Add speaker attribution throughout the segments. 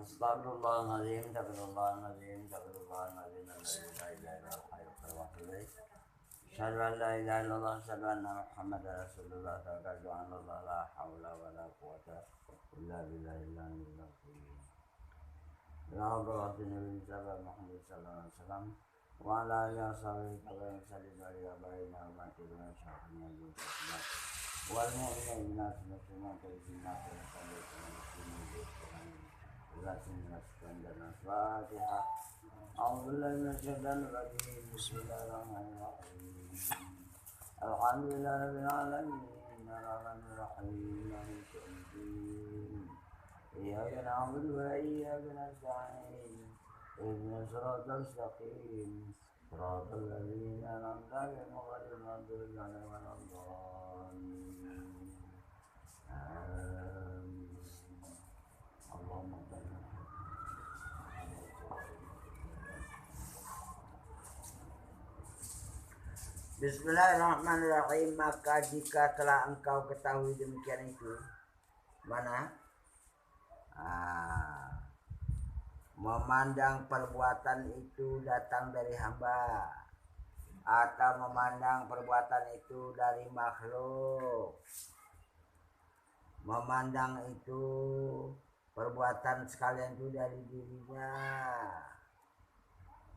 Speaker 1: Astagfirullahaladzim, astagfirullahaladzim, astagfirullahaladzim, la ilaha illallah, asyhadu an la ilaha illallah, asyhadu anna Muhammadar Rasulullah, asyhadu anna la haula wa la quwwata illa billahil aliyyil azim. La hadratin Nabi Muhammad sallallahu alaihi wasallam wa ala alihi washabihi tabi'in sallallahu alaihi wa baina wa syafina wal mu'minin nas muslimin muslimat Al-Fatihah. A'udzubillahi minasyaitonir rajim. Bismillahirrahmanirrahim. Alhamdulillahirabbil alamin. Arrahmanir rahim. Maliki yaumiddin. Iyyaka na'budu wa iyyaka nasta'in. Ihdinas siratal mustaqim. Siratal ladzina an'amta 'alaihim ghairil maghdubi 'alaihim waladdallin. Allahumma Bismillahirrahmanirrahim. Maka jika telah engkau ketahui demikian itu, mana? Memandang perbuatan itu datang dari hamba, atau memandang perbuatan itu dari makhluk. Memandang itu perbuatan sekalian itu dari dirinya.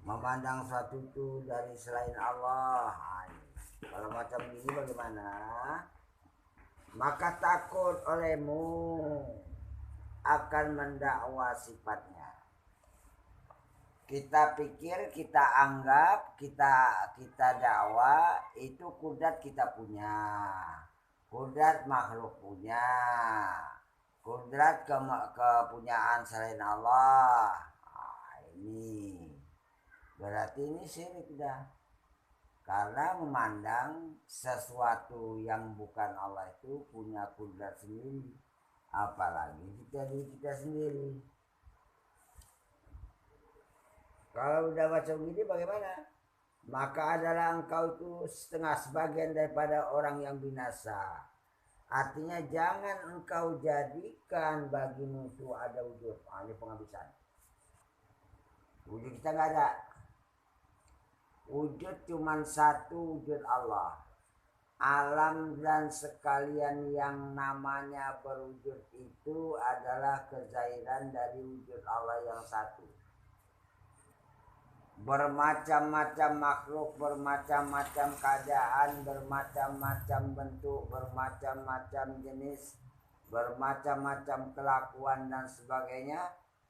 Speaker 1: Memandang suatu itu dari selain Allah. Kalau macam ini bagaimana? Maka takut olehmu akan mendakwa sifatnya. Kita pikir, kita anggap, kita dakwa itu kudrat kita punya, kudrat makhluk punya, kudrat kepunyaan selain Allah. Ini berarti ini syirik dah. Karena memandang sesuatu yang bukan Allah itu punya kudrat sendiri, apalagi kita sendiri. Kalau udah macam gini bagaimana? Maka adalah engkau itu setengah sebagian daripada orang yang binasa. Artinya jangan engkau jadikan bagimu itu ada wujud. Ini penghabisan. Wujud kita nggak ada. Wujud cuma satu, wujud Allah. Alam dan sekalian yang namanya berwujud itu adalah kezahiran dari wujud Allah yang satu. Bermacam-macam makhluk, bermacam-macam keadaan, bermacam-macam bentuk, bermacam-macam jenis, bermacam-macam kelakuan dan sebagainya.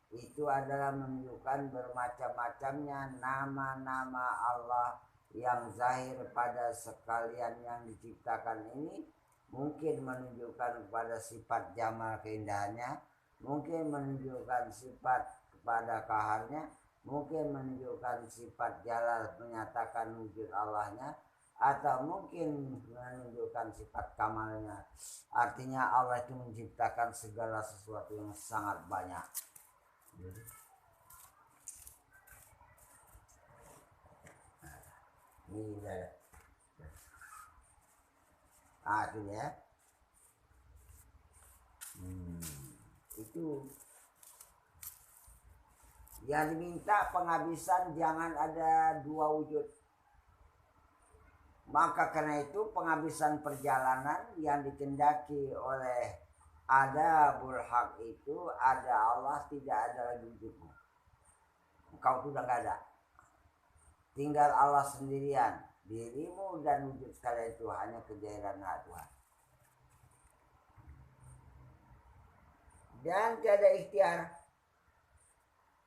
Speaker 1: Itu adalah menunjukkan bermacam-macamnya nama-nama Allah yang zahir pada sekalian yang diciptakan ini. Mungkin menunjukkan kepada sifat jamal keindahannya, mungkin menunjukkan sifat kepada kaharnya, mungkin menunjukkan sifat jalal menyatakan wujud Allahnya, atau mungkin menunjukkan sifat kamalnya. Artinya Allah itu menciptakan segala sesuatu yang sangat banyak. Ini dah. Itu ya. Itu yang diminta penghabisan jangan ada dua wujud. Maka karena itu penghabisan perjalanan yang dikendaki oleh ada burhak itu, ada Allah, tidak ada lagi wujudmu. Engkau sudah gak ada. Tinggal Allah sendirian. Dirimu dan wujud sekalian itu hanya kejahiran Tuhan. Dan tiada ikhtiar.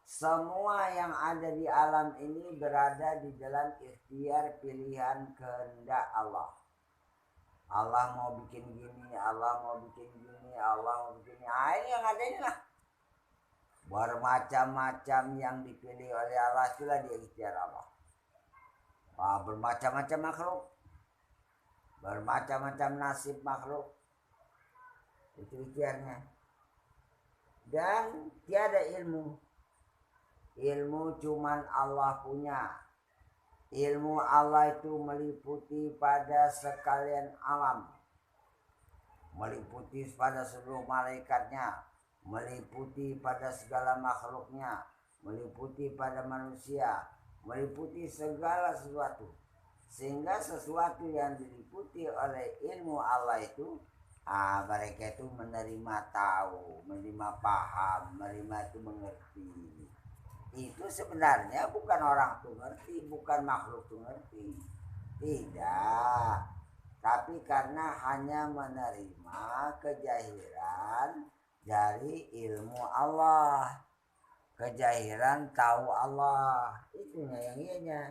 Speaker 1: Semua yang ada di alam ini berada di dalam ikhtiar pilihan kehendak Allah. Allah mau bikin gini, Allah mau bikin gini, Allah mau bikin ini. Ini yang ada ini lah. Bermacam-macam yang dipilih oleh Allah itulah dia ikhtiar Allah. Bermacam-macam makhluk, bermacam-macam nasib makhluk, itu ikhtiarnya. Dan tiada ilmu. Ilmu cuman Allah punya. Ilmu Allah itu meliputi pada sekalian alam, meliputi pada seluruh malaikatnya, meliputi pada segala makhluknya, meliputi pada manusia, meliputi segala sesuatu. Sehingga sesuatu yang diliputi oleh ilmu Allah itu, mereka itu menerima tahu, menerima paham, menerima itu mengerti. Itu sebenarnya bukan orang tuh ngerti, bukan makhluk tuh ngerti. Tidak. Tapi karena hanya menerima kejahiran dari ilmu Allah. Kejahiran tahu Allah. Itunya yang ianya.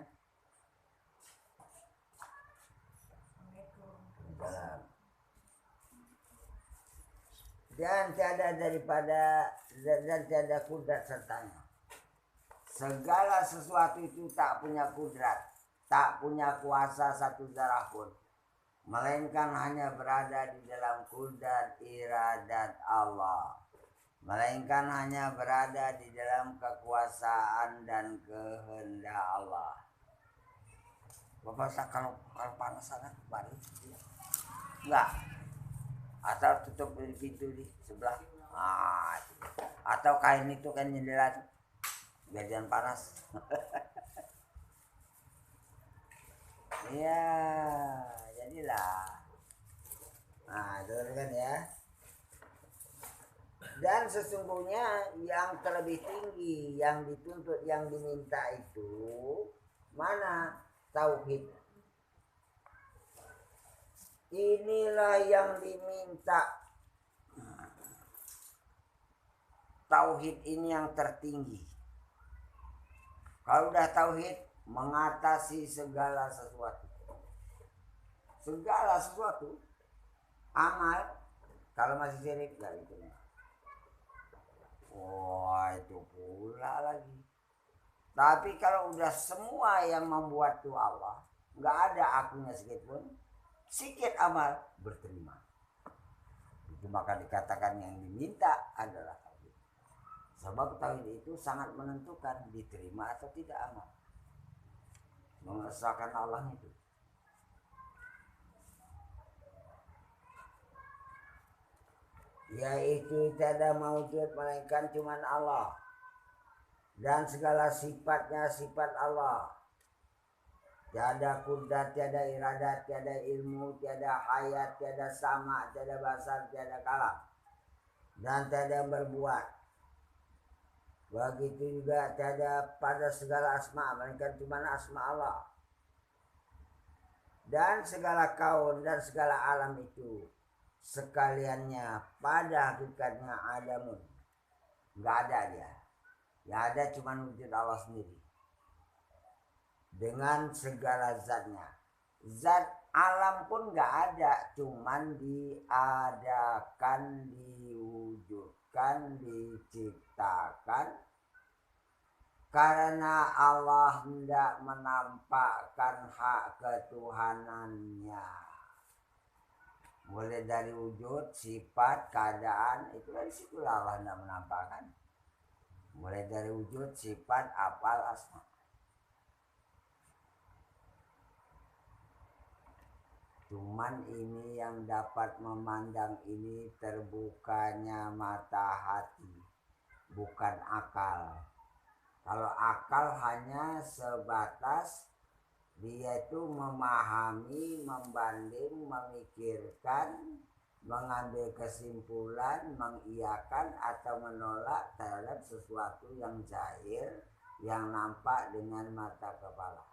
Speaker 1: Dan tiada daripada dan tiada kudrat sertanya. Segala sesuatu itu tak punya kudrat, tak punya kuasa satu zarah pun, melainkan hanya berada di dalam kudrat iradat Allah, melainkan hanya berada di dalam kekuasaan dan kehendak Allah. Bapak kalau panas sangat balik enggak, atau tutup pintu di sebelah, atau kain itu kan jendela biar jangan panas. Iya, jadilah. Dengarkan ya. Dan sesungguhnya yang terlebih tinggi, yang dituntut, yang diminta itu mana? Tauhid. Inilah yang diminta. Tauhid ini yang tertinggi. Kalau udah tauhid, mengatasi segala sesuatu. Segala sesuatu. Amal, kalau masih syirik, gak itu. Wah, itu pula lagi. Tapi kalau udah semua yang membuat itu Allah, nggak ada akunya sedikit pun, sikit amal berterima. Itu maka dikatakan yang diminta adalah tauhid. Sebab tauhid itu sangat menentukan diterima atau tidak amal. Mengesahkan Allah itu. Yaitu tiada maujud melainkan cuman Allah. Dan segala sifatnya sifat Allah. Tiada kudrat, tiada iradat, tiada ilmu, tiada hayat, tiada sama, tiada basar, tiada kalam. Dan tiada berbuat. Begitu juga tiada pada segala asma, melainkan cuma asma Allah. Dan segala kaun dan segala alam itu sekaliannya pada hakikatnya adamun. Enggak ada dia. Yang ada cuma wujud Allah sendiri. Dengan segala zatnya. Zat alam pun enggak ada. Cuman diadakan, diwujudkan, diciptakan. Karena Allah hendak menampakkan hak ketuhanannya. Mulai dari wujud, sifat, keadaan. Itu dari situlah Allah hendak menampakkan. Mulai dari wujud, sifat, afal, asma. Cuman ini yang dapat memandang ini terbukanya mata hati, bukan akal. Kalau akal hanya sebatas dia itu memahami, membanding, memikirkan, mengambil kesimpulan, mengiyakan atau menolak terhadap sesuatu yang zahir, yang nampak dengan mata kepala.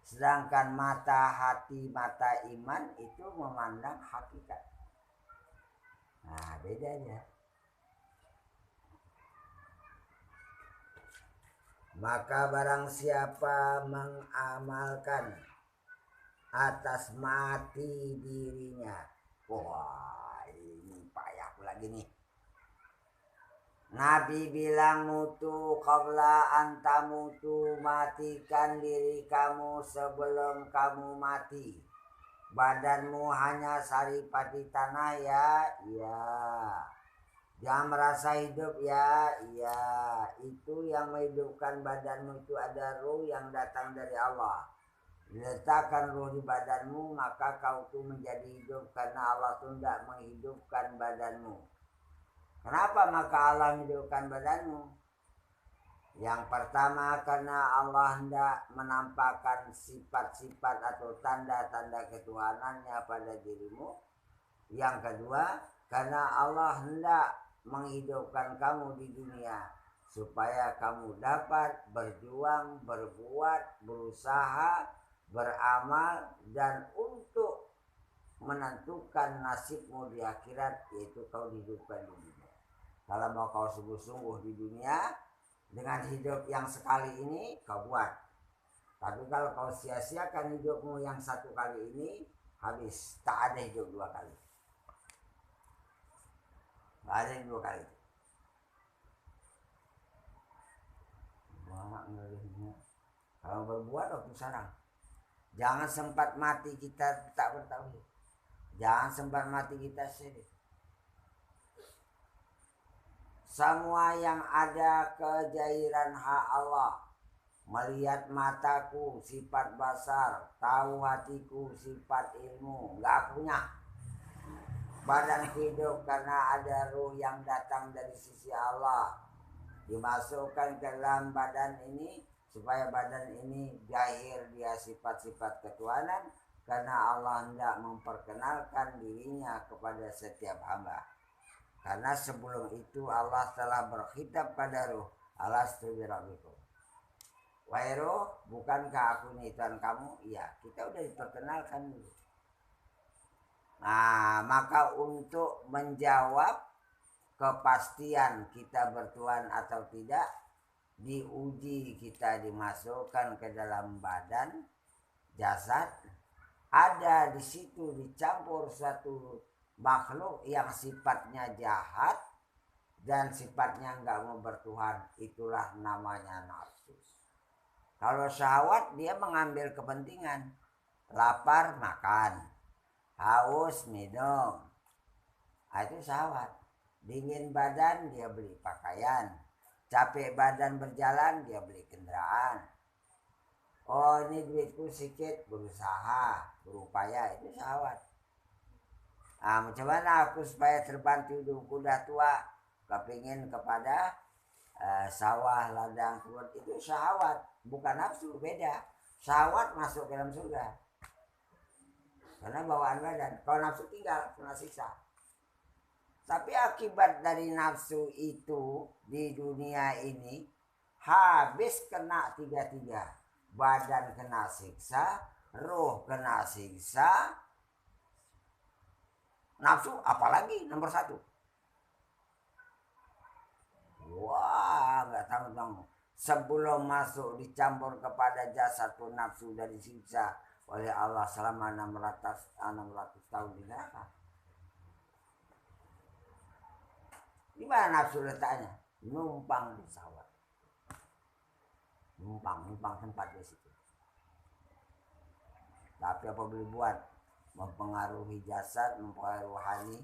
Speaker 1: Sedangkan mata hati, mata iman itu memandang hakikat. Nah, bedanya. Maka barang siapa mengamalkan atas mati dirinya. Wah, ini payah lagi nih. Nabi bilang mutu qabla anta mutu, matikan diri kamu sebelum kamu mati. Badanmu hanya saripati tanah ya, iya. Jangan merasa hidup ya, iya. Itu yang menghidupkan badanmu itu ada ruh yang datang dari Allah. Diletakkan ruh di badanmu, maka kau tuh menjadi hidup karena Allah tuh tidak menghidupkan badanmu. Kenapa maka Allah menghidupkan badanmu? Yang pertama karena Allah hendak menampakkan sifat-sifat atau tanda-tanda ketuhanannya pada dirimu. Yang kedua karena Allah hendak menghidupkan kamu di dunia supaya kamu dapat berjuang, berbuat, berusaha, beramal dan untuk menentukan nasibmu di akhirat, yaitu kau dihidupkan di dunia. Kalau mau kau sungguh-sungguh di dunia dengan hidup yang sekali ini kau buat. Tapi kalau kau sia-siakan hidupmu yang satu kali ini, habis. Tak ada hidup dua kali. Tak ada yang dua kali. Wah, kalau berbuat waktu sekarang. Jangan sempat mati kita tak bertauhid. Jangan sempat mati kita syirik. Semua yang ada kejairan hak Allah. Melihat mataku sifat basar, tahu hatiku sifat ilmu, enggak punya. Badan hidup karena ada ruh yang datang dari sisi Allah. Dimasukkan ke dalam badan ini supaya badan ini zahir dia sifat-sifat ketuhanan karena Allah hendak memperkenalkan dirinya kepada setiap hamba. Karena sebelum itu Allah telah berkhitab pada ruh, alastu birabbikum. Wahai ruh, bukankah aku ini Tuhan kamu? Iya, kita udah diperkenalkan dulu. Nah, maka untuk menjawab kepastian kita bertuhan atau tidak, diuji, kita dimasukkan ke dalam badan jasad, ada di situ dicampur suatu makhluk yang sifatnya jahat dan sifatnya enggak mau bertuhan, itulah namanya nafsu. Kalau syahwat dia mengambil kepentingan, lapar makan, haus minum, itu syahwat. Dingin badan dia beli pakaian, capek badan berjalan dia beli kendaraan. Oh ini duitku sedikit, berusaha, berupaya, itu syahwat. Nah, macam mana aku supaya terbantu hidupku udah tua, kepingin kepada sawah, ladang, kebun, itu syahwat, bukan nafsu, beda. Syahwat masuk ke dalam surga karena bawaan badan. Kalau nafsu tinggal, kena siksa. Tapi akibat dari nafsu itu di dunia ini habis kena tiga-tiga. Badan kena siksa, roh kena siksa, nafsu apalagi nomor satu. Wah, nggak tahu. Sebelum masuk dicampur kepada jasad pun nafsu dari siksa oleh Allah selama 600 tahun di neraka. Di mana nafsu letaknya? Numpang di sawah. Numpang tempat di situ. Tapi apa boleh buat? Mempengaruhi jasad, mempengaruhi rohani,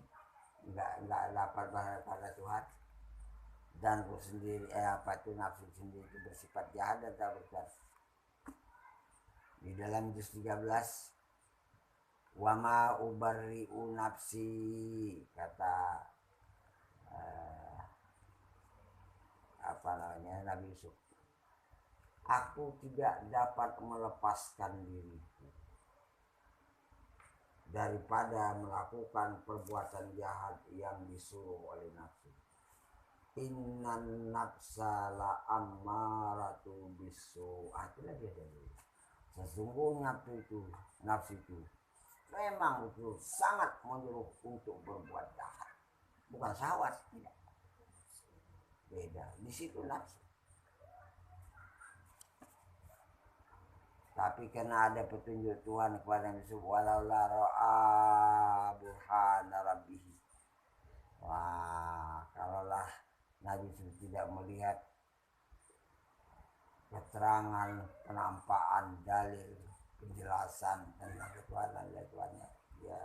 Speaker 1: enggak dapat pada Tuhan. Dan ruh sendiri, itu nafsu sendiri itu bersifat jahat dan tak berkuasa. Di dalam juz 13, wama ubarri'u nafsi, kata Nabi Yusuf, aku tidak dapat melepaskan diriku daripada melakukan perbuatan jahat yang disuruh oleh nafsu. Innan nafsa la ammaratu bisu. Itulah dia dari. Sesungguhnya nafsu itu memang itu sangat menyuruh untuk berbuat jahat. Bukan syahwat, tidak. Beda. Di situ nafsu. Tapi karena ada petunjuk Tuhan kepada Nabi Yusuf, walau la ra'a burhana rabbih. Wah, kalaulah Nabi Yusuf tidak melihat keterangan, penampakan, dalil, penjelasan tentang ketuhanan Tuhannya, dia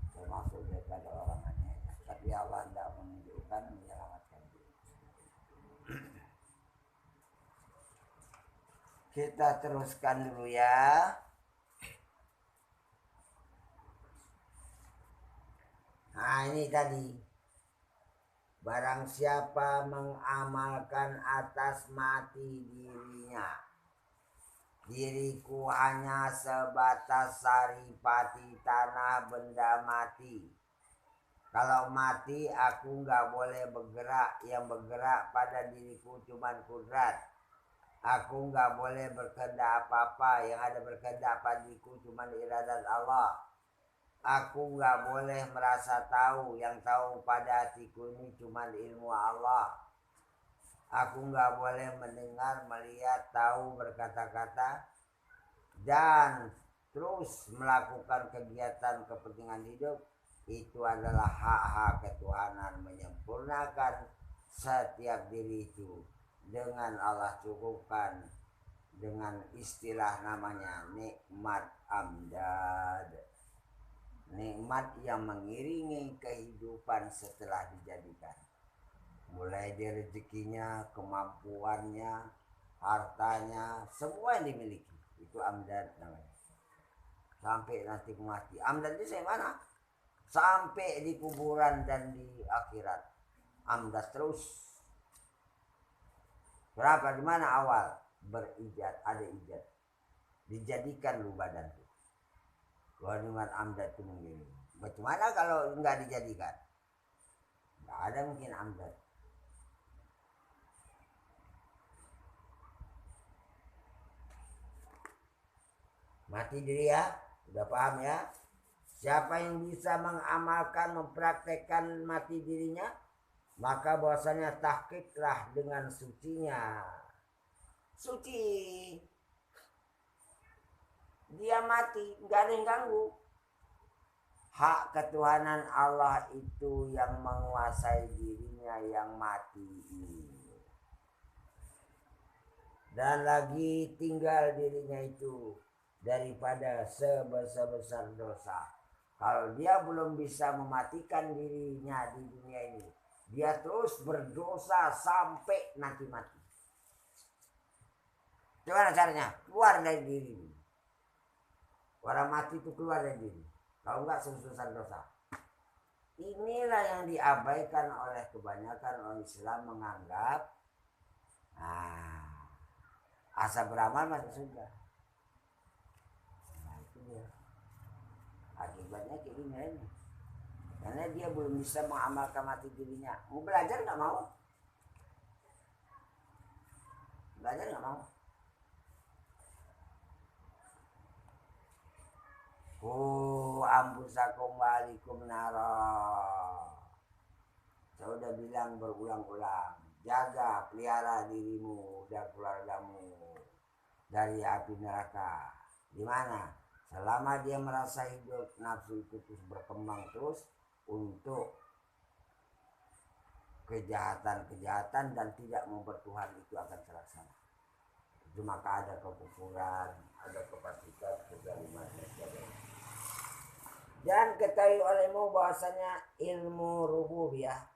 Speaker 1: termasuk daripada orang aneh. Tapi Allah tidak menunjukkan, menyelamatkan dia. Kita teruskan dulu ya. Nah ini tadi Barang siapa mengamalkan atas mati dirinya, diriku hanya sebatas saripati tanah benda mati. Kalau mati aku nggak boleh bergerak, yang bergerak pada diriku cuman kudrat. Aku nggak boleh berkehendak apa-apa, yang ada berkehendak padaku cuman iradat Allah. Aku nggak boleh merasa tahu, yang tahu pada hatiku ini cuma ilmu Allah. Aku nggak boleh mendengar, melihat, tahu, berkata-kata, dan terus melakukan kegiatan kepentingan hidup. Itu adalah hak-hak ketuhanan, menyempurnakan setiap diri itu dengan Allah cukupkan dengan istilah namanya nikmat amdad. Nikmat yang mengiringi kehidupan setelah dijadikan. Mulai dari rezekinya, kemampuannya, hartanya, semua yang dimiliki. Itu amdad namanya. Sampai nanti mati. Amdad itu sampai mana? Sampai di kuburan dan di akhirat. Amdad terus. Berapa? Di mana awal? Berijad, ada ijad. Dijadikan lu badan itu. Kandungan amdad itu begini. Bagaimana kalau nggak dijadikan? Nggak ada mungkin amdad. Mati diri ya, udah paham ya? Siapa yang bisa mengamalkan, mempraktekkan mati dirinya, maka bahwasanya tahqiqlah dengan sucinya. Suci. Dia mati, nggak ada yang ganggu. Hak ketuhanan Allah itu yang menguasai dirinya yang mati ini. Dan lagi tinggal dirinya itu daripada sebesar-besar dosa. Kalau dia belum bisa mematikan dirinya di dunia ini, dia terus berdosa sampai nanti mati. Gimana caranya? Keluar dari diri. Orang mati itu keluar dari diri. Kalau enggak sebesar dosa. Inilah yang diabaikan oleh kebanyakan orang Islam, menganggap asal beramal masuk surga. Nah itu dia. Akibatnya kayak gini. Karena dia belum bisa mengamalkan mati dirinya. Mau belajar nggak mau? Belajar nggak mau? Ambusakum walikum nara. Saya udah bilang berulang-ulang, jaga, pelihara dirimu dan keluargamu dari api neraka. Di mana? Selama dia merasa hidup, nafsu itu terus berkembang terus untuk kejahatan-kejahatan dan tidak mau bertuhan, itu akan terlaksana. Itu maka ada kekufuran, ada kefasikan, kezaliman dan sebagainya. Dan ketahui olehmu bahwasanya ilmu rububiyah,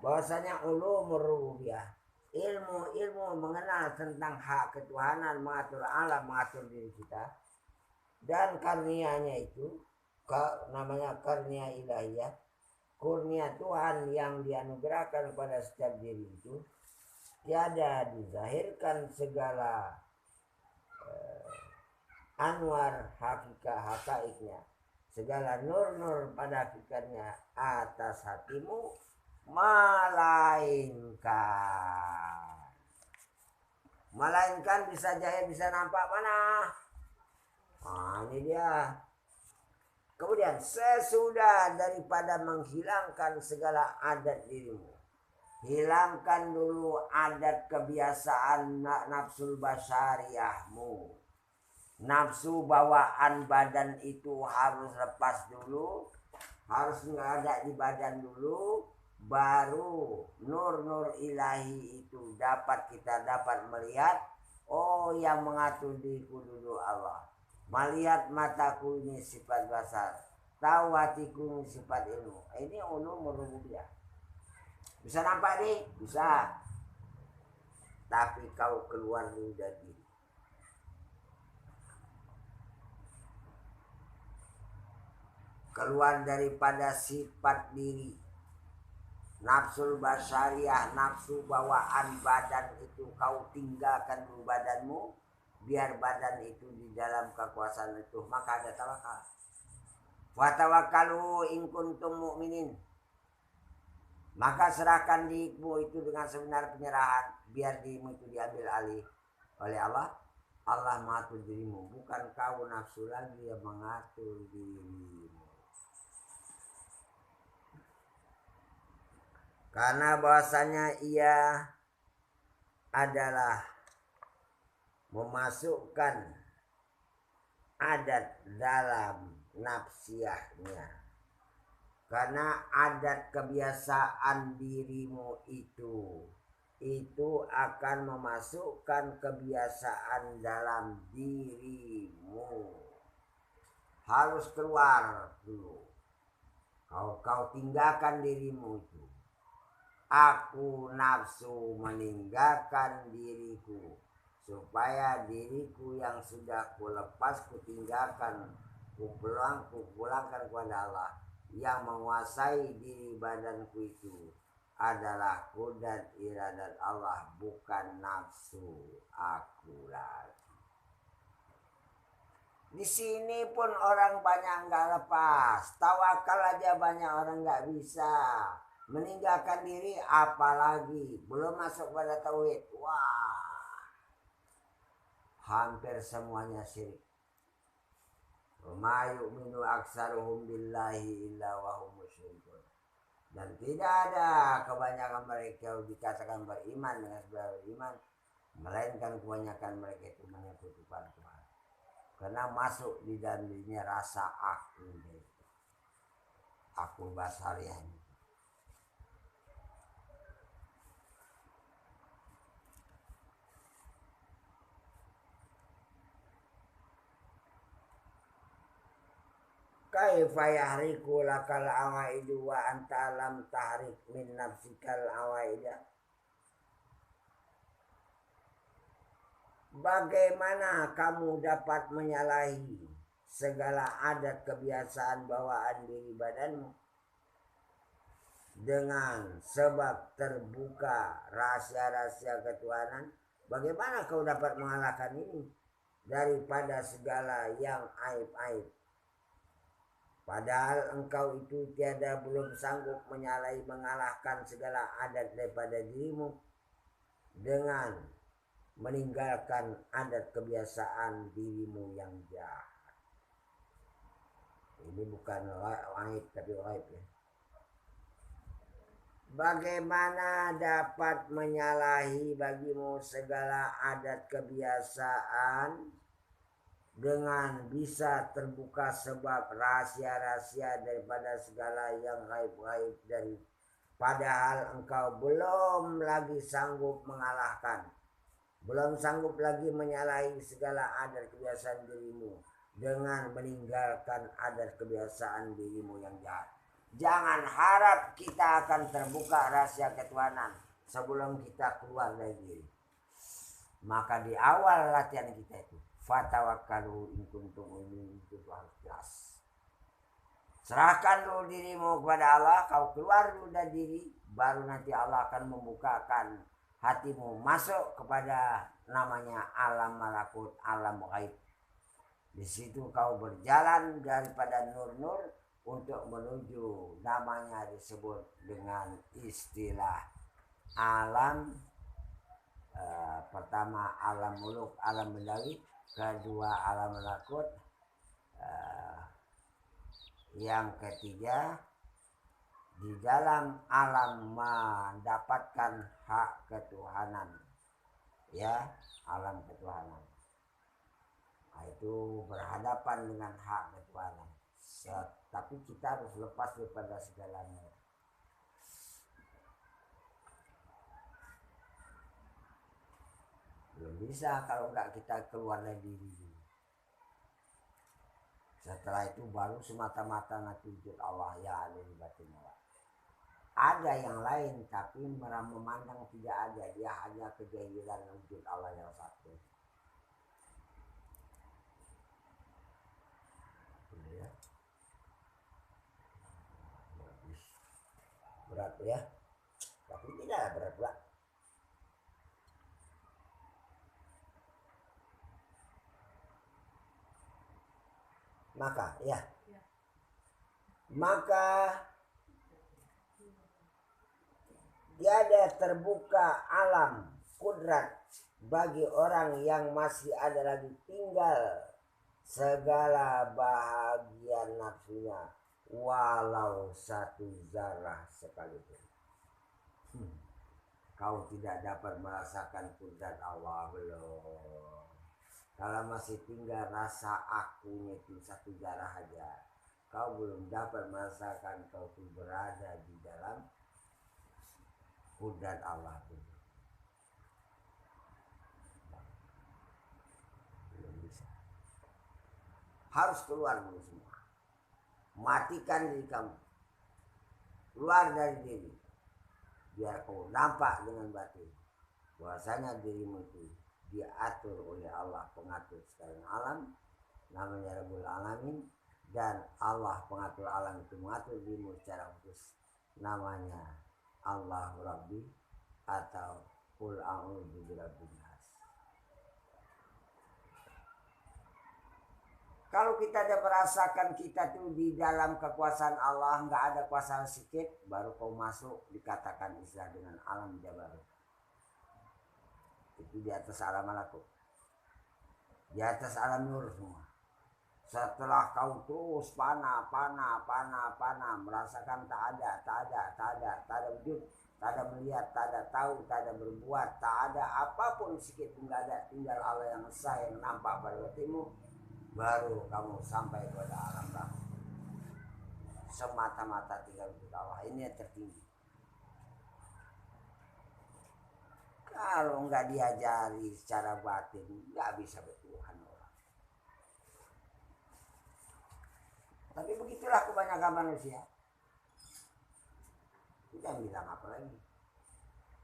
Speaker 1: bahwasanya ulumur rububiyah, ilmu mengenal tentang hak ketuhanan, mengatur alam, mengatur diri kita, dan karnianya itu namanya karnia ilahiyah, kurnia Tuhan yang dianugerahkan pada setiap diri itu, tiada dizahirkan segala anwar hakaiknya, segala nur pada hakikatnya atas hatimu, melainkan bisa jahil, bisa nampak mana. Ini dia. Kemudian sesudah daripada menghilangkan segala adat dirimu, hilangkan dulu adat kebiasaan nafsul basyariyahmu. Nafsu bawaan badan itu harus lepas dulu, harus nggak ada di badan dulu, baru nur ilahi itu kita dapat melihat. Oh, yang mengatur diriku dulu Allah. Melihat mataku ini sifat basar, tahu hatiku ini sifat ilmu. Ini ulumur rububiyah. Bisa nampak nih? Bisa. Tapi kau keluar dulu dari diri. Keluar daripada sifat diri. Nafsul basariyah, nafsu bawaan badan itu kau tinggalkan dulu badanmu, biar badan itu di dalam kekuasaan itu, maka ada tawakal. Wa tawakkalu in kuntum mu'minin. Maka serahkan dirimu itu dengan sebenar penyerahan, biar dirimu itu diambil alih oleh Allah. Allah mengatur dirimu, bukan kau nafsu lagi yang mengatur dirimu. Karena bahwasanya ia adalah memasukkan adat dalam nafsiyahnya. Karena adat kebiasaan dirimu itu akan memasukkan kebiasaan dalam dirimu. Harus keluar dulu. Kau tinggalkan dirimu itu. Aku nafsu meninggalkan diriku, supaya diriku yang sudah kulepas kutinggalkan, kupulangkan kepada Allah. Yang menguasai diri badanku itu adalah qudrat iradat Allah, bukan nafsu aku lagi. Di sini pun orang banyak nggak lepas, tawakal aja banyak orang nggak bisa. Meninggalkan diri apalagi, belum masuk pada tauhid. Wah, hampir semuanya syirik. Ma yu'minu aksaruhum billahi illa wa hum musyrikun. Dan tidak ada kebanyakan mereka dikatakan beriman dengan sebuah iman, melainkan kebanyakan mereka itu menyekutukan Tuhan. Karena masuk di dalam dirinya rasa aku basariah. Kaifa yahriku lakal awaidu wa anta lam tahrik min nafsikal awaida. Bagaimana kamu dapat menyalahi segala adat kebiasaan bawaan diri badanmu dengan sebab terbuka rahasia-rahasia ketuhanan? Bagaimana kau dapat mengalahkan ini daripada segala yang aib-aib? Padahal engkau itu tiada belum sanggup menyalahi mengalahkan segala adat daripada dirimu dengan meninggalkan adat kebiasaan dirimu yang jahat. Ini bukan aib tapi aib ya. Bagaimana dapat menyalahi bagimu segala adat kebiasaan dengan bisa terbuka sebab rahasia-rahasia daripada segala yang gaib-gaib dari, padahal engkau belum lagi sanggup mengalahkan, belum sanggup lagi menyalahi segala adat kebiasaan dirimu dengan meninggalkan adat kebiasaan dirimu yang jahat. Jangan harap kita akan terbuka rahasia ketuhanan sebelum kita keluar dari diri. Maka di awal latihan kita itu fatawakkalu in kuntum mu'minin, itu harus jelas. Serahkan dulu dirimu kepada Allah, kau keluar dulu dari diri, baru nanti Allah akan membukakan hatimu masuk kepada namanya alam malakut, alam gaib. Di situ kau berjalan daripada nur-nur untuk menuju namanya disebut dengan istilah alam pertama alam muluk, alam belawi, kedua alam malakut, yang ketiga di dalam alam mendapatkan hak ketuhanan, ya, alam ketuhanan. Nah, itu berhadapan dengan hak ketuhanan. Tapi kita harus lepas daripada segalanya. Belum bisa kalau enggak kita keluar dari diri. Setelah itu baru semata-mata nanti wujud Allah yang ada di batin Allah. Ada yang lain tapi memandang tidak ada, dia hanya kejahilan wujud Allah yang satu. Ya. Berat ya.
Speaker 2: Tidaklah berat pula. Maka tiada terbuka alam kudrat bagi orang yang masih ada lagi tinggal segala bahagian nafsunya walau satu zarah sekalipun. Kau tidak dapat merasakan kudrat Allah belum. Kalau masih tinggal rasa akunya itu satu zarah aja, kau belum dapat merasakan kau itu berada di dalam kudrat Allah itu. Belum bisa. Harus keluar dulu semua. Matikan diri kamu. Keluar dari diri. Biar kau nampak dengan batin bahwasanya dirimu itu diatur oleh Allah, pengatur sekalian alam, namanya Rabbul Alamin, dan Allah pengatur alam itu mengatur dirimu secara khusus, namanya Allah Rabbi atau Qul a'udzu birabbin nas. Kalau kita ada merasakan kita tuh di dalam kekuasaan Allah, nggak ada kuasa sedikit, baru kau masuk dikatakan istilah dengan alam jabarut. Itu di atas alam malakut, di atas alam nur semua. Setelah kau terus panah, merasakan tak ada wujud, tak ada melihat, tak ada tahu, tak ada berbuat, tak ada apapun sedikit pun nggak ada, tinggal Allah yang sah yang nampak pada hatimu, baru kamu sampai kepada alam bawah. Semata-mata tinggal untuk Allah. Ini yang tertinggi. Kalau nggak diajari secara batin, nggak bisa bertuhan orang. Tapi begitulah kebanyakan manusia. Kita bilang apa lagi?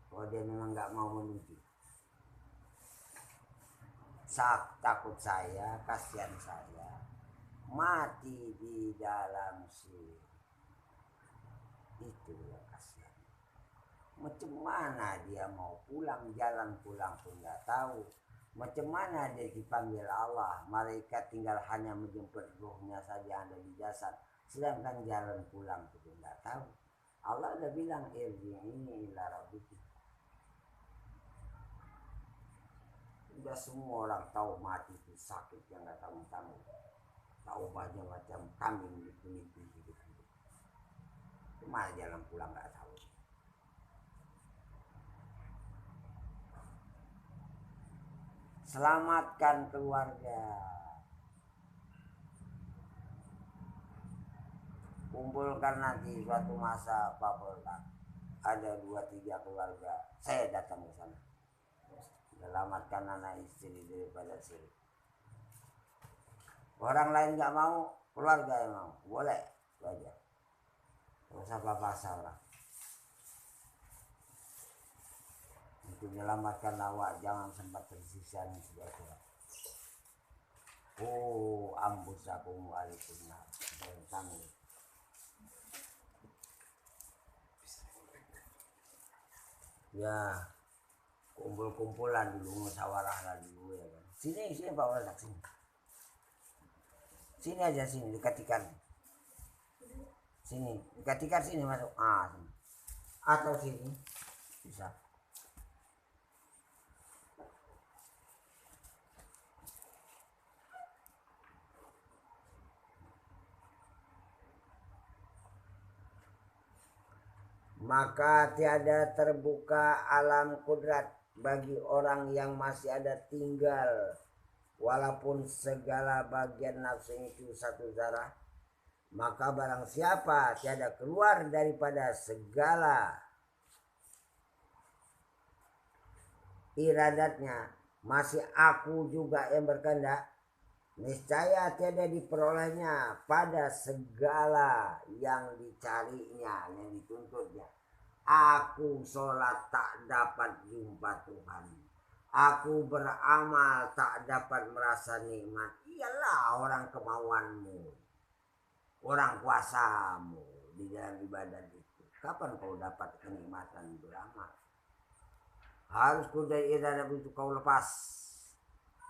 Speaker 2: Kalau dia memang nggak mau menuju. Takut saya, kasihan saya, mati di dalam sini. Itu yang kasihan. Macam mana dia mau pulang, jalan pulang pun nggak tahu. Macam mana dia dipanggil Allah, malaikat tinggal hanya menjemput ruhnya saja ada di jasad, sedangkan jalan pulang pun nggak tahu. Allah udah bilang irji'ini ila rabbiki. Udah semua orang tahu mati itu sakit yang gak tanggung-tanggung. Tahu banyak macam kambing itu hidup-hidup. Cuma jalan pulang gak tahu. Selamatkan keluarga. Kumpulkan nanti suatu masa Pak Polda. Ada 2-3 keluarga. Saya datang ke sana. Selamatkan anak istri daripada syirik. Orang lain nggak mau, keluarga yang mau, boleh, itu aja. Gak usah paksa orang. Untuk menyelamatkan awak, jangan sempat tersisa nih sebuah. Oh, ambusakum alaikumna. Tanggung. Ya. Kumpul-kumpulan dulu, musyawarah dulu ya kan. Sini Pak Wasak sini. Sini aja sini dekat tikar. Sini dekat tikar sini masuk. Sini. Atau sini bisa. Maka tiada terbuka alam kudrat bagi orang yang masih ada tinggal walaupun segala bagian nafsu itu satu zarah. Maka barang siapa tiada keluar daripada segala iradatnya, masih aku juga yang berkehendak, niscaya tiada diperolehnya pada segala yang dicarinya, yang dituntutnya. Aku sholat tak dapat jumpa Tuhan. Aku beramal tak dapat merasa nikmat. Iyalah orang kemauanmu, orang kuasamu di dalam ibadah itu. Kapan kau dapat kenikmatan beramal? Harus dari iradah itu kau lepas.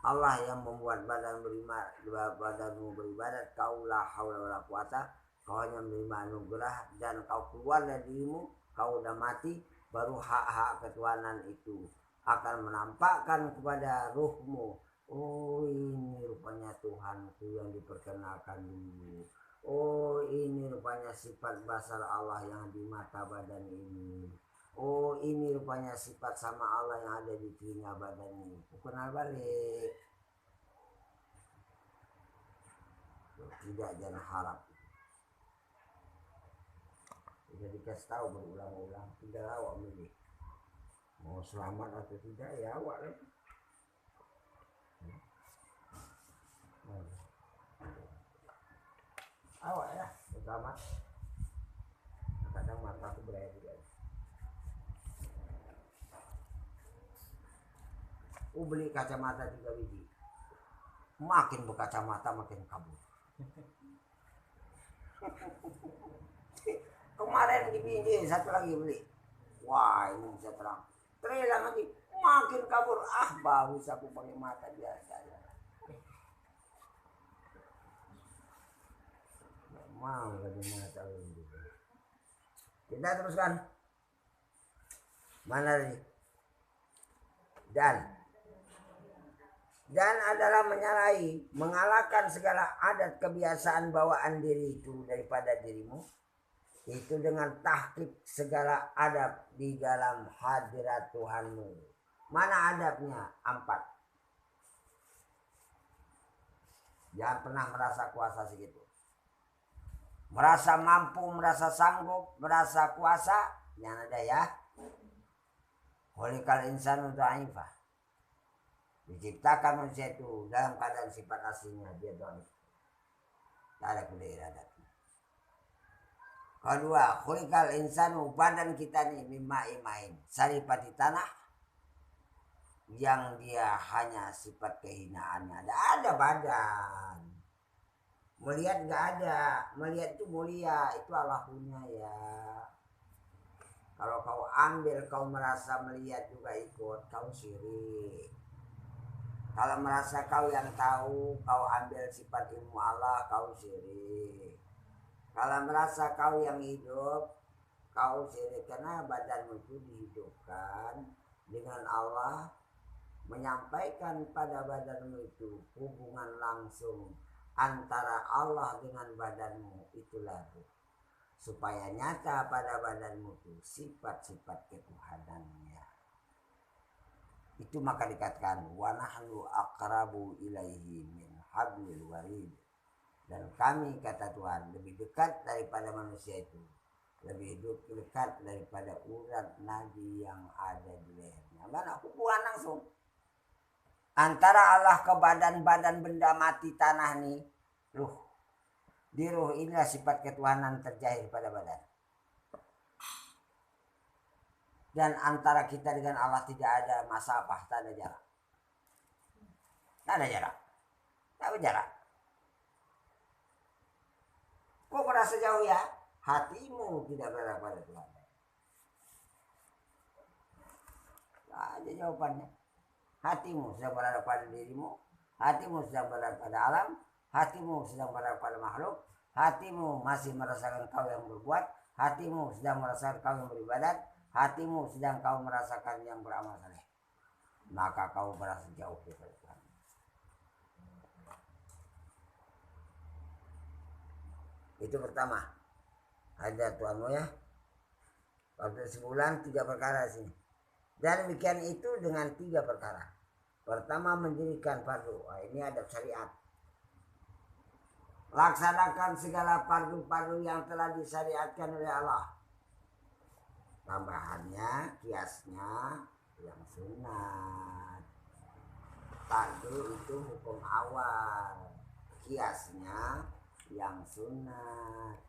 Speaker 2: Allah yang membuat badanmu beribadat, kau la haula wala quwata, kau hanya menerima anugerah dan kau keluar dari dirimu, kau udah mati, baru hak-hak ketuhanan itu akan menampakkan kepada ruhmu. Oh, ini rupanya Tuhanku yang diperkenalkan dulu. Oh, ini rupanya sifat basar Allah yang di mata badan ini. Oh, ini rupanya sifat sama Allah yang ada di telinga badan ini. Kenal balik. Tidak, jangan harap. Sudah dikasih tahu berulang-ulang. Tidak awak milih. Mau selamat atau tidak ya awak lah. Awak ya, selamat. Kadang mata aku beraya juga. Beli kacamata 3 biji. Makin berkacamata makin kabur. Kemarin di biji satu lagi beli. Wah, ini bisa terang. Terhilang lagi, makin kabur. Ah, bagus aku pakai mata biasa. Mau lagi mata ini. Kita teruskan. Mana lagi? Dan adalah menyalahi, mengalahkan segala adat kebiasaan bawaan diri itu daripada dirimu. Itu dengan tahqiq segala adab di dalam hadirat Tuhanmu. Mana adabnya? 4. Jangan pernah merasa kuasa segitu. Merasa mampu, merasa sanggup, merasa kuasa. Jangan ada ya. Khuliqal insanu dha'ifah. Diciptakan manusia itu dalam keadaan sifat aslinya dia dhaif. Tak ada kuda iradatnya. Kedua, khuliqal insanu, badan kita ini mimma imain, saripati tanah yang dia hanya sifat kehinaannya. Ada badan. Melihat nggak ada, melihat itu mulia, itu Allah punya ya. Kalau kau ambil, kau merasa melihat juga ikut, kau syirik. Kalau merasa kau yang tahu, kau ambil sifat ilmu Allah, kau syirik. Kalau merasa kau yang hidup, kau syirik. Karena badanmu itu dihidupkan dengan Allah menyampaikan pada badanmu itu hubungan langsung antara Allah dengan badanmu, itulah ruh. Supaya nyata pada badanmu itu sifat-sifat ketuhanannya. Itu maka dikatakan wa nahnu aqrabu ilaihi min hablil warid. Dan kami, kata Tuhan, lebih dekat daripada manusia itu. Lebih dekat daripada urat nadi yang ada di lehernya. Mana hubungan langsung antara Allah ke badan-badan benda mati tanah nih, ruh. Di ruh inilah sifat ketuhanan terjahir pada badan. Dan antara kita dengan Allah tidak ada masafah, tak ada jarak. Tak ada jarak. Tak ada jarak. Kok merasa jauh ya? Hatimu tidak berada pada Tuhan. Tak ada jawabannya. Hatimu sedang berada pada dirimu. Hatimu sedang berada pada alam. Hatimu sedang berada pada makhluk. Hatimu masih merasakan kau yang berbuat. Hatimu sedang merasakan kau yang beribadat. Hatimu sedang kau merasakan yang beramal saleh. Maka kau merasa jauh dari Tuhan. Itu pertama. Ada Tuhanmu ya. Waktu sebulan 3 perkara sini. Dan demikian itu dengan 3 perkara. Pertama, mendirikan fardu. Ini adab syariat. Laksanakan segala fardu-fardu yang telah disyariatkan oleh Allah. Tambahannya, kiasnya yang sunat. Fardu itu hukum awal. Kiasnya yang sunat.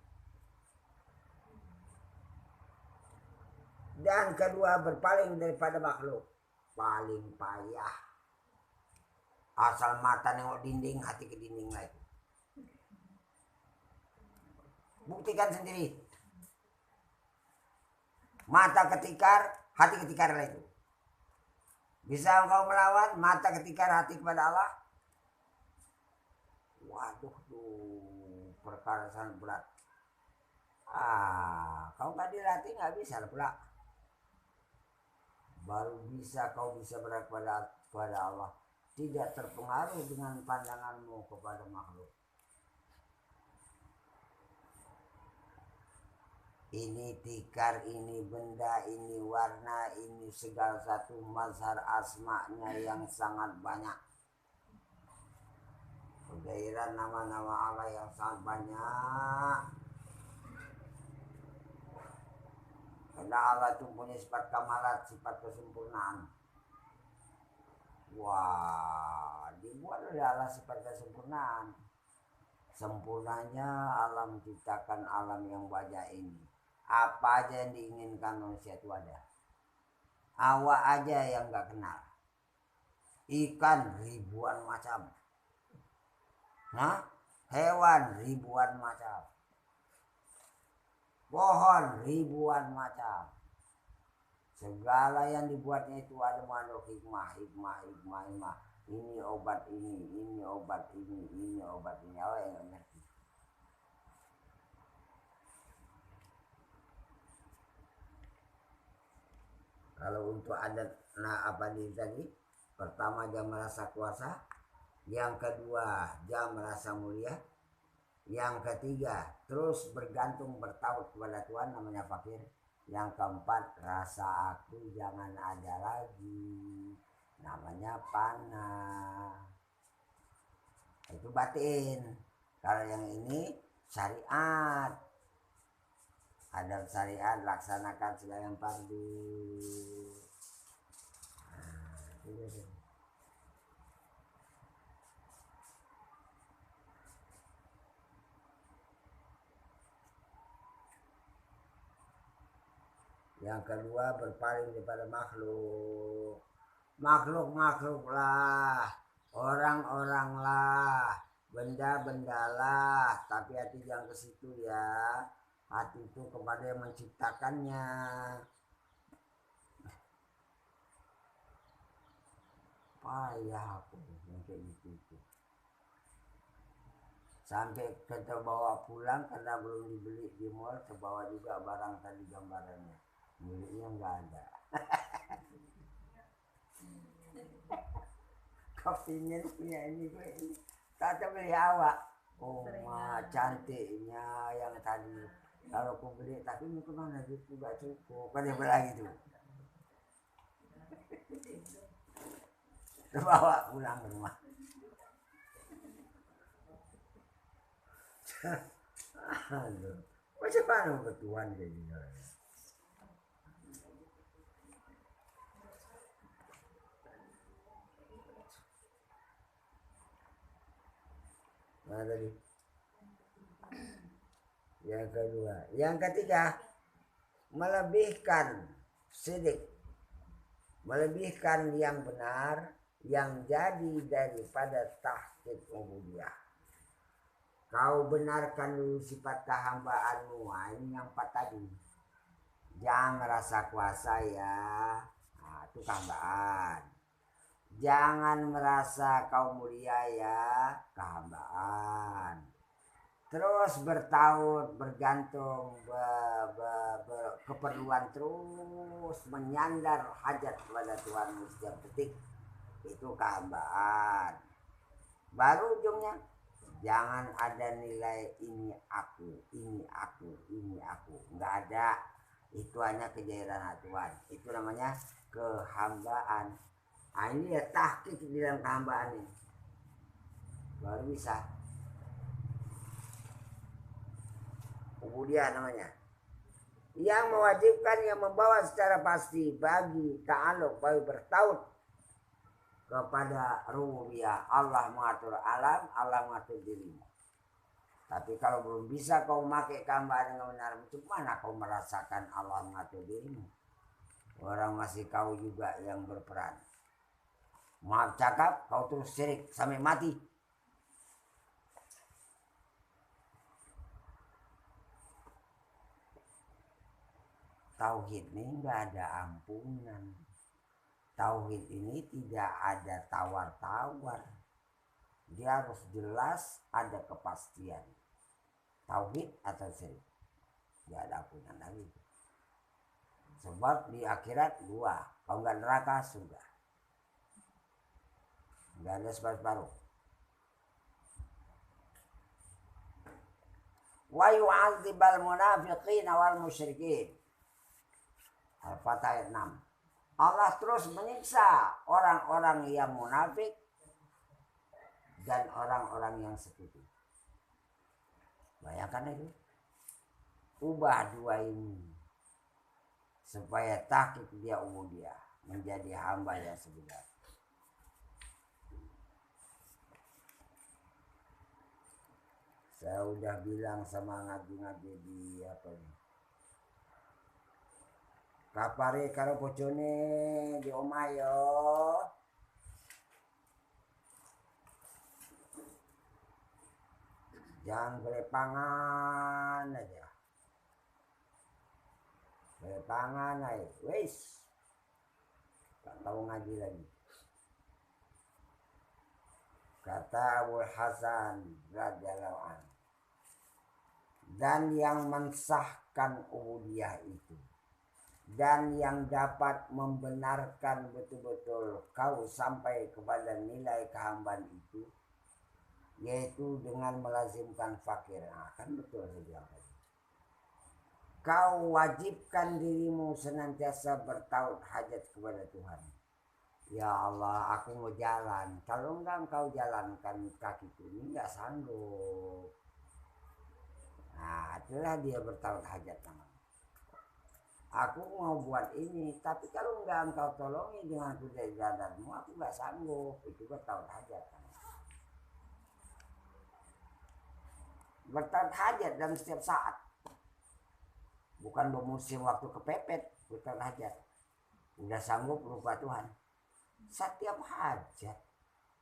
Speaker 2: Dan kedua, berpaling daripada makhluk. Paling payah. Asal mata nengok dinding, hati ke dinding lagi. Buktikan sendiri. Mata ketikar, hati ketikar itu. Bisa engkau melawan mata ketikar hati kepada Allah? Waduh tuh, perkara sangat berat. Kau nggak dilatih nggak bisa pula. Baru bisa kau bisa berada kepada Allah. Tidak terpengaruh dengan pandanganmu kepada makhluk. Ini tikar, ini benda, ini warna, ini segala satu mazhar asma'nya yang sangat banyak. Kegairan nama-nama Allah yang sangat banyak. Karena Allah itu punya sifat kamalat, sifat kesempurnaan. Wah, dibuat oleh Allah sifat kesempurnaan. Sempurnanya Allah menciptakan alam yang banyak ini. Apa aja yang diinginkan manusia itu ada. Awak aja yang gak kenal. Ikan ribuan macam. Hewan ribuan macam. Pohon ribuan macam. Segala yang dibuatnya itu ada mengandung hikmah. Ini obat ini obat ini obat ini. Allah yang ngerti. Kalau untuk adat abadi tadi, pertama dia merasa kuasa, yang kedua dia merasa mulia, yang ketiga terus bergantung bertaut kepada Tuhan namanya fakir, yang keempat rasa aku jangan ada lagi namanya panah. Itu batin. Kalau yang ini syariat. Ada syariat, laksanakan segala yang fardu. Yang kedua berpaling daripada makhluk. Makhluk lah, orang lah, benda lah, tapi hati jangan ke situ ya. Hati itu kepada yang menciptakannya. Payah aku kayak gitu. Sampai kita bawa pulang karena belum dibeli di mall, terbawa juga barang tadi gambarannya. Miliknya nggak ada. Kau pingin punya ini gue ini. Tak beli awak. Oh, cantiknya yang tadi. Kalau aku beli, tapi mau kemana duit juga cukup. Kan dia bilang gitu. Bawa pulang ke rumah. Aduh, macam mana bertuan kayak gini? Mana tadi? Yang kedua, yang ketiga melebihkan syirik, melebihkan yang benar yang jadi daripada tahqiq ubudiyah. Kau benarkan dulu sifat kehambaanmu. Ini yang empat tadi. Jangan merasa kuasa ya, itu kehambaan. Jangan merasa kau mulia ya, kehambaan. Terus bertaut, bergantung, keperluan terus menyandar hajat kepada Tuhan setiap detik. Itu kehambaan. Baru ujungnya, jangan ada nilai ini aku. Nggak ada. Itu hanya kejayaan Tuhan. Itu namanya kehambaan. Ini ya tahqiq di dalam kehambaan ini. Baru bisa. Kemudian namanya yang mewajibkan, yang membawa secara pasti bagi ta'aluk, bagi bertaut kepada rububiyah. Allah mengatur alam, Allah mengatur dirimu. Tapi kalau belum bisa kau memakai kehambaan yang benar, itu mana kau merasakan Allah mengatur dirimu? Orang masih kau juga yang berperan. Maaf cakap, kau terus syirik sampai mati. Tauhid ini nggak ada ampunan. Tauhid ini tidak ada tawar-tawar. Dia harus jelas, ada kepastian. Tauhid atau syirik. Nggak ada ampunan lagi. Sebab di akhirat dua. Kalau nggak neraka sudah. Nggak ada separuh-separuh. Wa yu'adzibal munafiqina wal musyrikin. Al-Fatah ayat 6. Allah terus menyiksa orang-orang yang munafik dan orang-orang yang sekutu. Bayangkan itu. Ubah dua ini supaya takut dia ubudiyah, menjadi hamba yang sebenarnya. Saya udah bilang sama ngaji-ngaji di apa ini. Kapare karo bojone di omah yo. Jangan berpangan aja. Berpangan aja. Wis. Tak tahu ngaji lagi. Kata Abu Hasan radhiyallahu anhu. Dan yang mensahkan ubudiyah itu. Dan yang dapat membenarkan betul-betul kau sampai kepada nilai kehambaan itu, yaitu dengan melazimkan fakir. Nah, kan betul saya bilang tadi. Kau wajibkan dirimu senantiasa bertaut hajat kepada Tuhan. Ya Allah, aku mau jalan. Kalau enggak kau jalankan kakiku ini enggak sanggup. Nah, itulah dia bertaut hajat namanya. Aku mau buat ini, tapi kalau enggak engkau tolongi dengan kejajaranmu, aku enggak sanggup. Itu bertaut hajat. Bertaut hajat dalam setiap saat. Bukan bermusim waktu kepepet, bertaut hajat. Udah sanggup lupa Tuhan. Setiap hajat.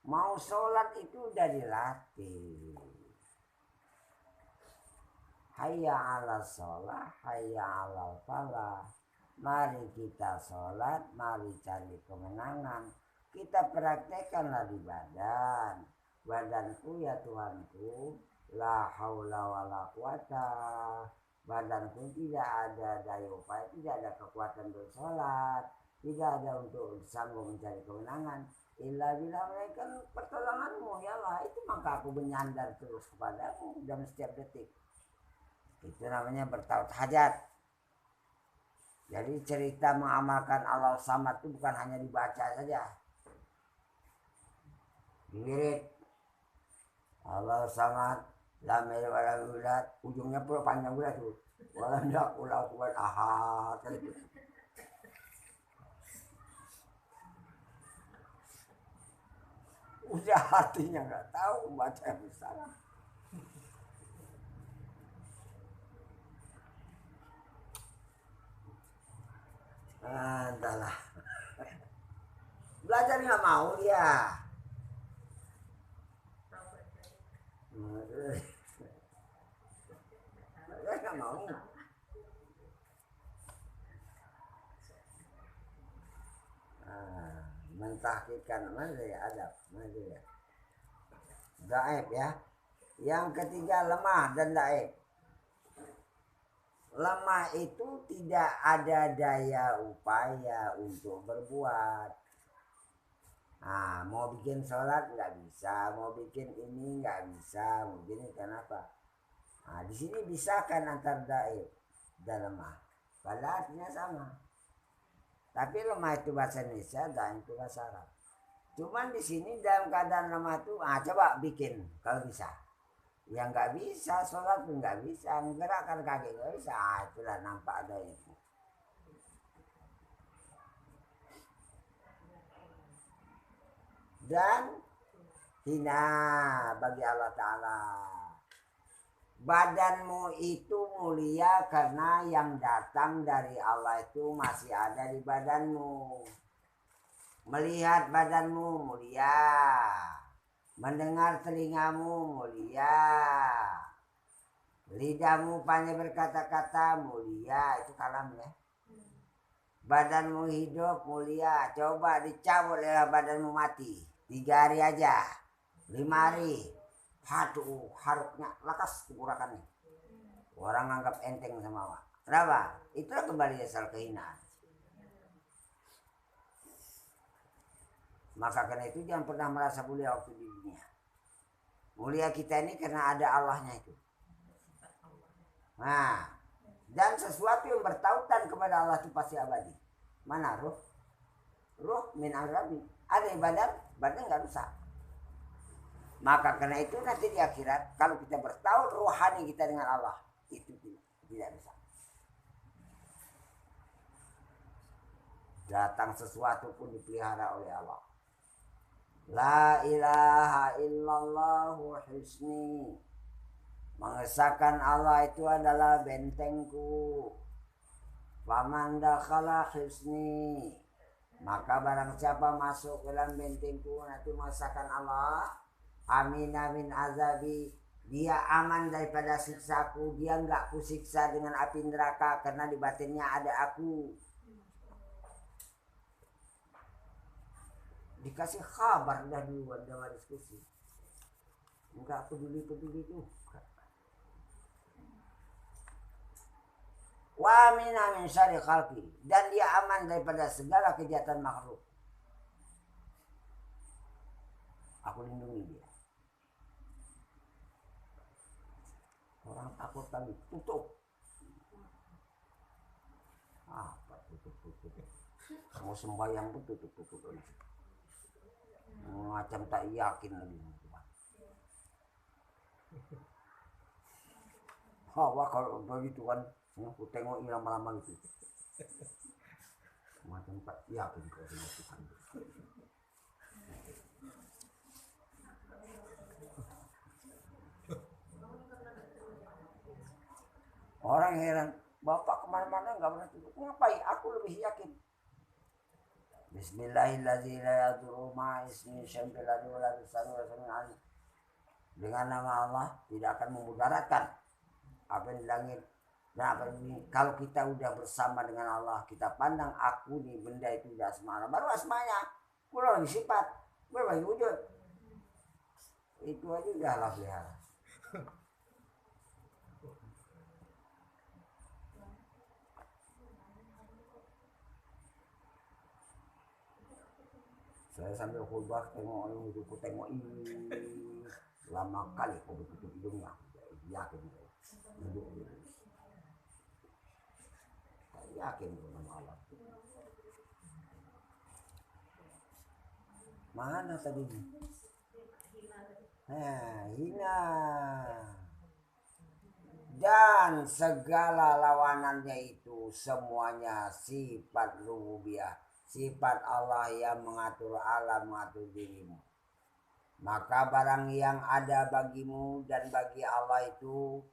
Speaker 2: Mau sholat itu udah dilatih. Hayya ala sholat, hayya ala falah. Mari kita sholat, mari cari kemenangan. Kita praktekkanlah di badan. Badanku ya Tuhanku, la haula wa la quwata. Badanku tidak ada daya upaya, tidak ada kekuatan bersolat, tidak ada untuk sanggup mencari kemenangan. Illa bila mereka pertolonganmu ya Allah, itu maka aku menyandar terus kepadamu dalam setiap detik. Itu namanya bertaut hajat. Jadi cerita mengamalkan Allah Samad itu bukan hanya dibaca saja. Diwirid Allah Samad, lam yalid wa lam yulad, ujungnya pula panjang pula tuh. Walam yakul lahu kufuwan ahad. Udah artinya nggak tahu, baca yang salah. Entahlah. Belajar nggak mau dia. Belajar nggak mau. Mentahkikkan mana ya adab, mana ya. Daib ya. Yang ketiga lemah dan daib. Lemah itu tidak ada daya upaya untuk berbuat. Nah, mau bikin sholat nggak bisa, mau bikin ini nggak bisa, mau gini kenapa? Nah, di sini bisa kan antar daib dan lemah. Padahal artinya sama. Tapi lemah itu bahasa Indonesia, daib itu bahasa Arab. Cuman di sini dalam keadaan lemah itu, coba bikin kalau bisa. Yang nggak bisa, sholat pun nggak bisa, menggerakkan kaki nggak bisa, itulah nampak ada itu. Dan hina bagi Allah Ta'ala. Badanmu itu mulia karena yang datang dari Allah itu masih ada di badanmu. Melihat badanmu mulia. Mendengar telingamu mulia. Lidahmu pandai berkata-kata mulia. Itu kalam ya. Badanmu hidup mulia, coba dicabut ya badanmu mati. 3 hari aja, 5 hari. Aduh, harupnya lekas kekurakannya. Orang anggap enteng sama awak. Kenapa? Itulah kembali asal kehinaan. Maka karena itu jangan pernah merasa mulia waktu di dunia. Mulia kita ini karena ada Allahnya itu. Nah, dan sesuatu yang bertautan kepada Allah itu pasti abadi. Mana ruh? Ruh min al-rabi. Ada ibadah, badan nggak rusak. Maka karena itu nanti di akhirat, kalau kita bertaut rohani kita dengan Allah, itu tidak bisa. Datang sesuatu pun dipelihara oleh Allah. La ilaha illallah hisni. Mengesahkan Allah itu adalah bentengku. Faman dakhala hisni. Maka barang siapa masuk dalam bentengku nanti mengesahkan Allah. Amin amin azabi. Dia aman daripada siksaku. Dia enggak kusiksa dengan api neraka karena di batinnya ada aku. Dikasih kabar dah duluan dalam diskusi. Enggak peduli itu. Wa min syarri khalqi, dan dia aman daripada segala kejahatan makhluk. Aku lindungi dia. Orang takut kali tutup. Apa tutup? Mau sembahyang pun tutup. Macam tak yakin lagi. Wah kalau begitu kan, aku tengok lama-lama gitu. Macam tak yakin kalau dengan Tuhan. Orang heran, Bapak kemana-mana nggak pernah tutup. Ngapain? Aku lebih yakin. Bismillahirrahmanirrahim. La yadurru ma'a ismihi syai'un fil ardi wa la fis samaa'i. Dengan nama Allah tidak akan memudaratkan apa yang di langit dan apa yang ini. Kalau kita udah bersama dengan Allah, kita pandang aku nih benda itu udah asma. Baru asmanya, kurang lagi sifat, kurang lagi wujud. Itu aja udah Allah pelihara. Saya sambil khutbah tengok orang itu, aku tengok ini lama kali aku tutup hidungnya, yakin duduk dulu. Saya yakin dengan Allah. Mana tadi? Hina. Dan segala lawanannya itu semuanya sifat rububiyah. Sifat Allah yang mengatur alam, mengatur dirimu. Maka barang yang ada bagimu dan bagi Allah itu,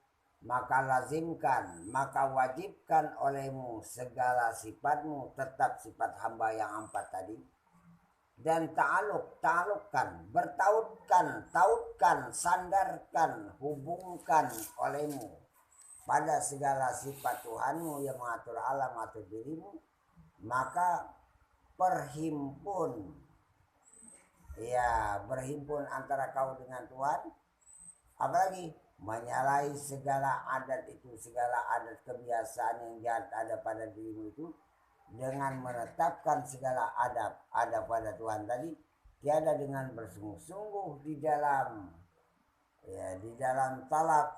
Speaker 2: maka lazimkan, maka wajibkan olehmu segala sifatmu tetap sifat hamba yang 4 tadi. Dan ta'alukkan, bertautkan, tautkan, sandarkan, hubungkan olehmu pada segala sifat Tuhanmu yang mengatur alam, mengatur dirimu. Maka berhimpun antara kau dengan Tuhan. Apalagi menyalahi segala adat itu, segala adat kebiasaan yang jahat ada pada dirimu itu, dengan menetapkan segala adab ada pada Tuhan tadi, tiada dengan bersungguh-sungguh di dalam talab,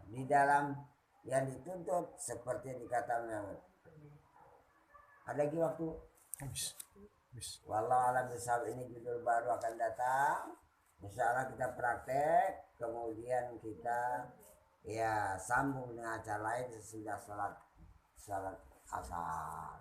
Speaker 2: di dalam yang dituntut seperti yang dikatakan. Ada lagi waktu? Habis. Wallahu a'lam bishawab. Ini judul baru akan datang. Insyaallah kita praktek, kemudian kita sambung dengan acara lain sesudah salat asar.